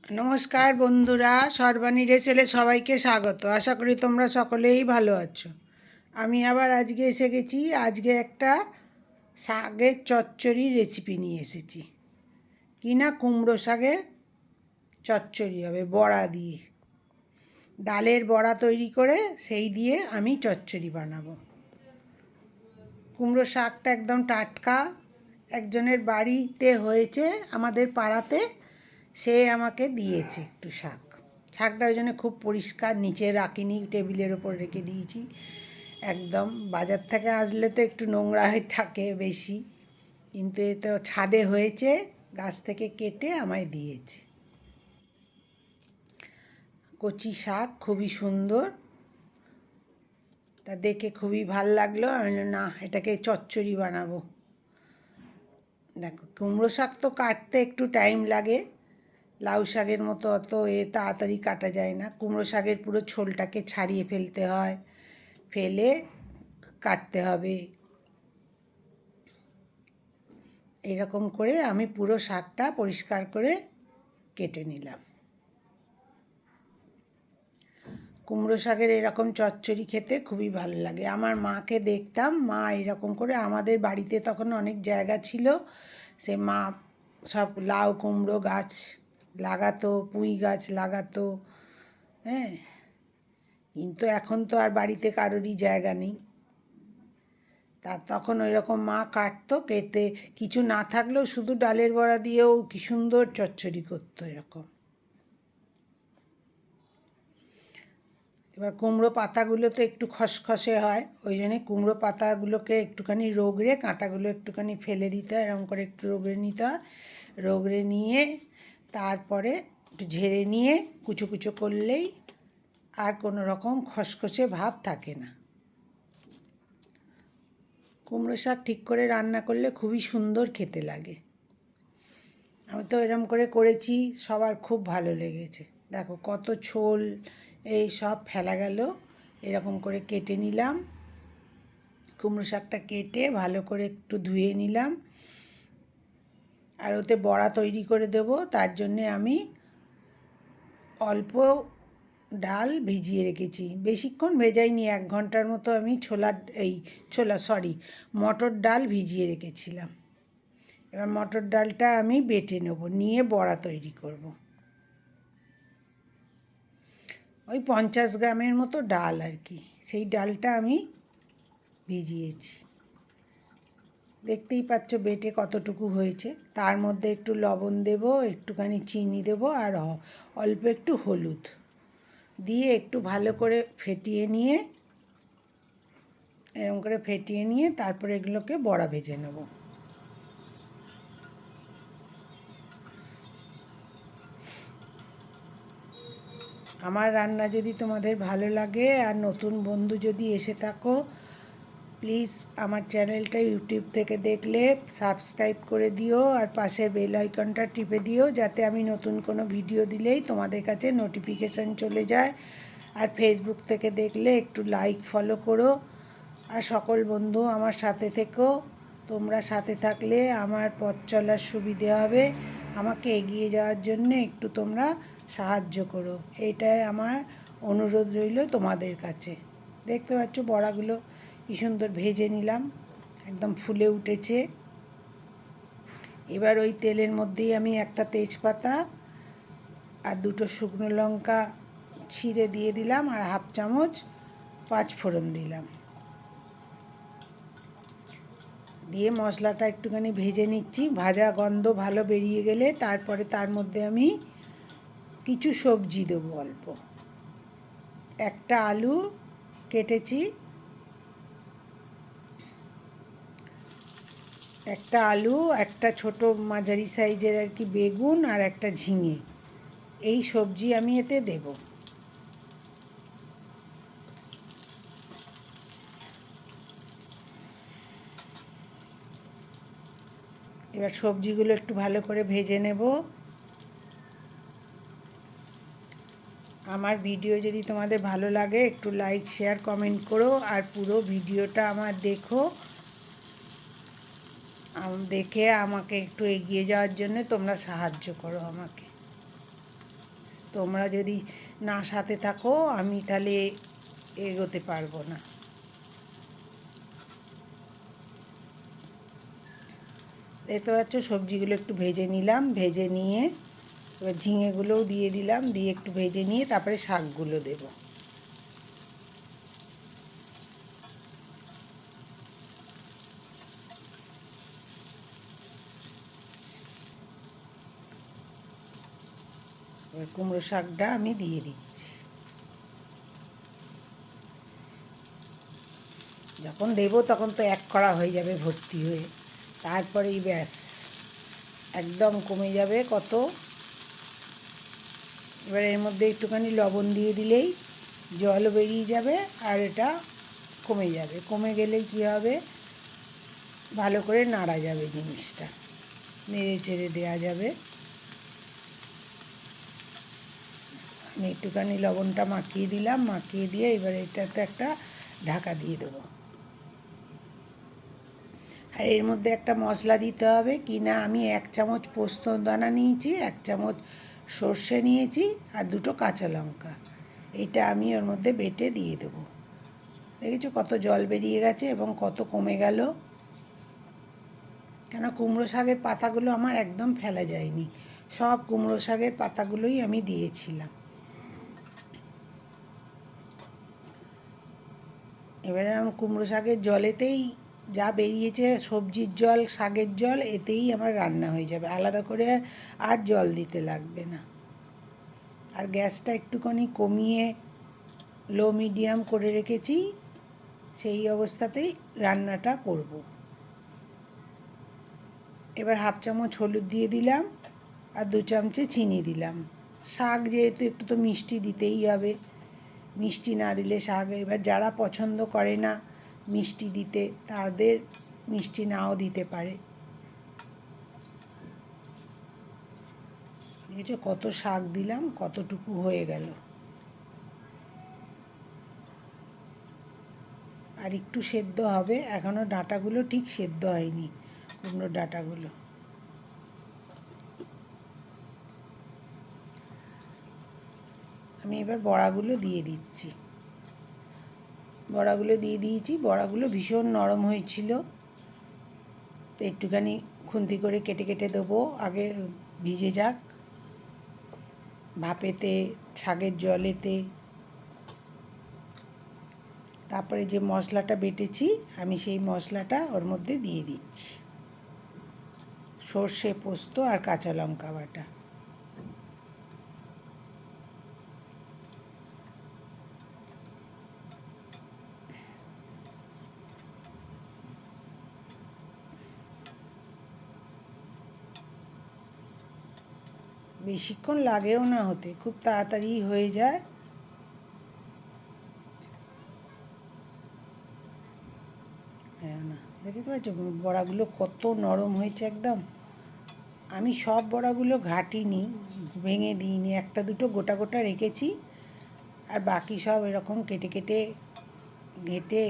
নমস্কার বন্ধুরা, সর্বাণী রেসেলে সবাইকে স্বাগত। আশা করি তোমরা সকলেই ভালো আছো। আমি আবার আজকে এসে গেছি। আজকে একটা শাকের চচ্চড়ি রেসিপি নিয়ে এসেছি। কিনা কুমড়ো শাকের চচ্চড়ি হবে বড়া দিয়ে। ডালের বড়া তৈরি করে সেই দিয়ে আমি চচ্চড়ি বানাবো। কুমড়ো শাকটা একদম টাটকা, একজনের বাড়িতে হয়েছে আমাদের পাড়াতে, সে আমাকে দিয়েছে একটু শাকটা ওই জন্য খুব পরিষ্কার, নিচে রাখিনি, টেবিলের ওপর রেখে দিয়েছি। একদম বাজার থেকে আসলে তো একটু নোংরা হয়ে থাকে বেশি, কিন্তু এ তো ছাদে হয়েছে, গাছ থেকে কেটে আমায় দিয়েছে। কচি শাক, খুবই সুন্দর, তা দেখে খুবই ভাল লাগলো। আমি না, এটাকে চচ্চড়ি বানাবো। দেখো, কুমড়ো শাক তো কাটতে একটু টাইম লাগে, লাউ শাকের মতো অত তাড়াতাড়ি কাটা যায় না। কুমড়ো শাকের পুরো ছোলটাকে ছাড়িয়ে ফেলতে হয়, ফেলে কাটতে হবে। এরকম করে আমি পুরো শাকটা পরিষ্কার করে কেটে নিলাম। কুমড়ো শাকের এরকম চচ্চড়ি খেতে খুবই ভালো লাগে। আমার মাকে দেখতাম, মা এরকম করে, আমাদের বাড়িতে তখন অনেক জায়গা ছিল, সে মা সব লাউ কুমড়ো গাছ লাগাতো, পুঁই গাছ লাগাতো। হ্যাঁ, কিন্তু এখন তো আর বাড়িতে কারোরই জায়গা নেই। তা তখন ওই রকম মা কাটতো, কেটে কিছু না থাকলেও শুধু ডালের বড়া দিয়েও কি সুন্দর চচ্চড়ি করতো এরকম। এবার কুমড়ো পাতাগুলো তো একটু খসখসে হয়, ওই জন্যে কুমড়ো পাতাগুলোকে একটুখানি রগড়ে, কাঁটাগুলো একটুখানি ফেলে দিতে হয়, এরকম করে একটু রগড়ে নিতে হয়। রগড়ে নিয়ে তারপরে একটু ঝেড়ে নিয়ে কুচো কুচো করলেই আর কোনো রকম খসখসে ভাব থাকে না। কুমড়ো শাক ঠিক করে রান্না করলে খুবই সুন্দর খেতে লাগে। আমি তো এরকম করে করেছি, সবার খুব ভালো লেগেছে। দেখো কত ছোল এই সব ফেলা গেল। এরকম করে কেটে নিলাম, কুমড়ো শাকটা কেটে ভালো করে একটু ধুয়ে নিলাম। আর ওতে বড়া তৈরি করে দেব, তার জন্যে আমি অল্প ডাল ভিজিয়ে রেখেছি। বেশিক্ষণ ভেজাইনি, 1 ঘন্টার মতো আমি মটর ডাল ভিজিয়ে রেখেছিলাম। এবার মটর ডালটা আমি বেটে নেব, নিয়ে বড়া তৈরি করব। ওই 50 গ্রামের মতো ডাল আর কি, সেই ডালটা আমি ভিজিয়েছি। দেখতেই পাচ্ছ বেটে কতটুকু হয়েছে। তার মধ্যে একটু লবণ দেব, একটুখানি চিনি দেব, আর অল্প একটু হলুদ দিয়ে একটু ভালো করে ফেটিয়ে নিয়ে, এরকম করে ফেটিয়ে নিয়ে তারপরে এগুলোকে বড়া ভেজে নেব। আমার রান্না যদি তোমাদের ভালো লাগে আর নতুন বন্ধু যদি এসে থাকো, প্লিজ আমার চ্যানেলটা ইউটিউব থেকে দেখলে সাবস্ক্রাইব করে দিও, আর পাশের বেল আইকনটা টিপে দিও, যাতে আমি নতুন কোনো ভিডিও দিলেই তোমাদের কাছে নোটিফিকেশান চলে যায়। আর ফেসবুক থেকে দেখলে একটু লাইক ফলো করো। আর সকল বন্ধু আমার সাথে থেকো, তোমরা সাথে থাকলে আমার পথ চলার সুবিধে হবে। আমাকে এগিয়ে যাওয়ার জন্য একটু তোমরা সাহায্য করো, এইটাই আমার অনুরোধ রইল তোমাদের কাছে। দেখতে পাচ্ছ বড়াগুলো কি সুন্দর ভেজে নিলাম, একদম ফুলে উঠেছে। এবার ওই তেলের মধ্যেই আমি একটা তেজপাতা আর 2টো শুকনো লঙ্কা ছিঁড়ে দিয়ে দিলাম, আর 1/2 চামচ 5 ফোড়ন দিলাম। দিয়ে মশলাটা একটুখানি ভেজে নিচ্ছি, ভাজা গন্ধ ভালো বেরিয়ে গেলে তারপরে তার মধ্যে আমি কিছু সবজি দেবো অল্প। একটা আলু কেটেছি, একটা আলু, একটা ছোট মাঝারি সাইজের আর কি বেগুন, আর একটা ঝিঙে, এই সবজি আমি এতে দেব। এবার সবজিগুলো একটু ভালো করে ভেজে নেব। আমার ভিডিও যদি তোমাদের ভালো লাগে একটু লাইক শেয়ার কমেন্ট করো, আর পুরো ভিডিওটা আমার দেখো, দেখে আমাকে একটু এগিয়ে যাওয়ার জন্য তোমরা সাহায্য করো আমাকে। তোমরা যদি না সাথে থাকো আমি তাহলে এগোতে পারবো না। দেখতে পাচ্ছ সবজিগুলো একটু ভেজে নিলাম, ভেজে নিয়ে এবার ঝিঙেগুলোও দিয়ে দিলাম, দিয়ে একটু ভেজে নিয়ে তারপরে শাকগুলো দেবো। এবার কুমড়ো শাকটা আমি দিয়ে দিচ্ছি। যখন দেবো তখন তো এক কড়া হয়ে যাবে ভর্তি হয়ে, তারপরেই ব্যাস একদম কমে যাবে কত। এবার এর মধ্যে একটুখানি লবণ দিয়ে দিলেই জল বেরিয়ে যাবে আর এটা কমে যাবে। কমে গেলে কী হবে, ভালো করে নাড়া যাবে, জিনিসটা নেড়ে চেড়ে দেওয়া যাবে। আমি একটুখানি লবণটা মাখিয়ে দিলাম, মাখিয়ে দিয়ে এবার এটাতে একটা ঢাকা দিয়ে দেবো। আর এর মধ্যে একটা মশলা দিতে হবে কি না, আমি 1 চামচ পোস্ত দানা নিয়েছি, 1 চামচ সর্ষে নিয়েছি আর 2টো কাঁচা লঙ্কা। এইটা আমি ওর মধ্যে বেটে দিয়ে দেবো। দেখেছো কত জল বেরিয়ে গেছে এবং কত কমে গেল। কেন কুমড়ো শাকের পাতাগুলো আমার একদম ফেলা যায়নি, সব কুমড়ো শাকের পাতাগুলোই আমি দিয়েছিলাম। এবারে আমি কুমড়ো শাকের জলেতেই যা বেরিয়েছে, সবজির জল শাকের জল, এতেই আমার রান্না হয়ে যাবে, আলাদা করে আর জল দিতে লাগবে না। আর গ্যাসটা একটুখানি কমিয়ে লো মিডিয়াম করে রেখেছি, সেই অবস্থাতেই রান্নাটা করব। এবার 1/2 চামচ হলুদ দিয়ে দিলাম আর 2 চামচে চিনি দিলাম। শাক যেহেতু একটু তো মিষ্টি দিতেই হবে, মিষ্টি না দিলে শাক, এবার যারা পছন্দ করে না মিষ্টি দিতে তাদের মিষ্টি নাও দিতে পারে। দেখেছো কত শাক দিলাম, কতটুকু হয়ে গেল। আর একটু সেদ্ধ হবে, এখনও ডাঁটাগুলো ঠিক সেদ্ধ হয়নি, কুমড়োর ডাঁটাগুলো। আমি এবার বড়াগুলো দিয়ে দিচ্ছি। বড়াগুলো দিয়ে দিয়েছি, বড়াগুলো ভীষণ নরম হয়েছিল, তো একটুখানি খুন্তি করে কেটে কেটে দেবো, আগে ভিজে যাক ভাপেতে, শাকের জলেতে। তারপরে যে মশলাটা বেটেছি আমি সেই মশলাটা ওর মধ্যে দিয়ে দিচ্ছি, সর্ষে, পোস্ত আর কাঁচা লঙ্কা বাটা। বেশিক্ষণ লাগেও না হতে, খুব তাড়াতাড়ি হয়ে যায়। হ্যাঁ না, দেখতে পাচ্ছ বড়াগুলো কত নরম হয়েছে একদম। আমি সব বড়াগুলো ঘাটিনি, ভেঙে দিইনি, 1টা 2টো গোটা গোটা রেখেছি আর বাকি সব এরকম কেটে কেটে ঘেটে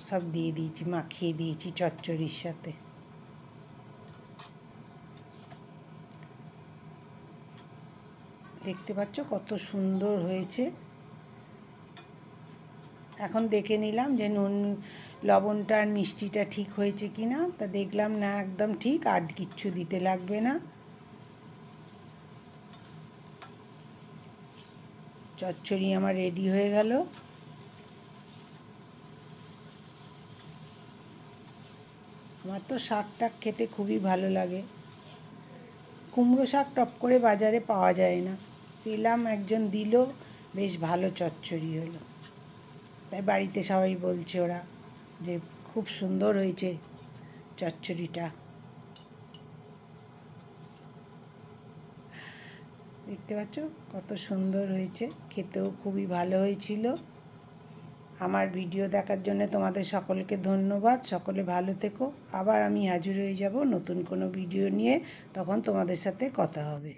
সব দিয়ে দিয়েছি, মাখিয়ে দিয়েছি চচ্চড়ির সাথে। দেখতে পাচ্ছ কত সুন্দর হয়েছে। এখন দেখে নিলাম যে নুন, লবণটা আর মিষ্টিটা ঠিক হয়েছে কি না, তা দেখলাম না একদম ঠিক, আর কিচ্ছু দিতে লাগবে না। চচ্চড়ি আমার রেডি হয়ে গেল। আমার তো শাকটা খেতে খুবই ভালো লাগে। কুমড়ো শাক টপ করে বাজারে পাওয়া যায় না, পেলাম, একজন দিল, বেশ ভালো চচ্চড়ি হলো। তাই বাড়িতে সবাই বলছে ওরা যে খুব সুন্দর হয়েছে চচ্চড়িটা। দেখতে পাচ্ছ কত সুন্দর হয়েছে, খেতেও খুবই ভালো হয়েছিল। আমার ভিডিও দেখার জন্য তোমাদের সকলকে ধন্যবাদ। সকলে ভালো থেকো। আবার আমি হাজির হয়ে যাব নতুন কোনো ভিডিও নিয়ে, তখন তোমাদের সাথে কথা হবে।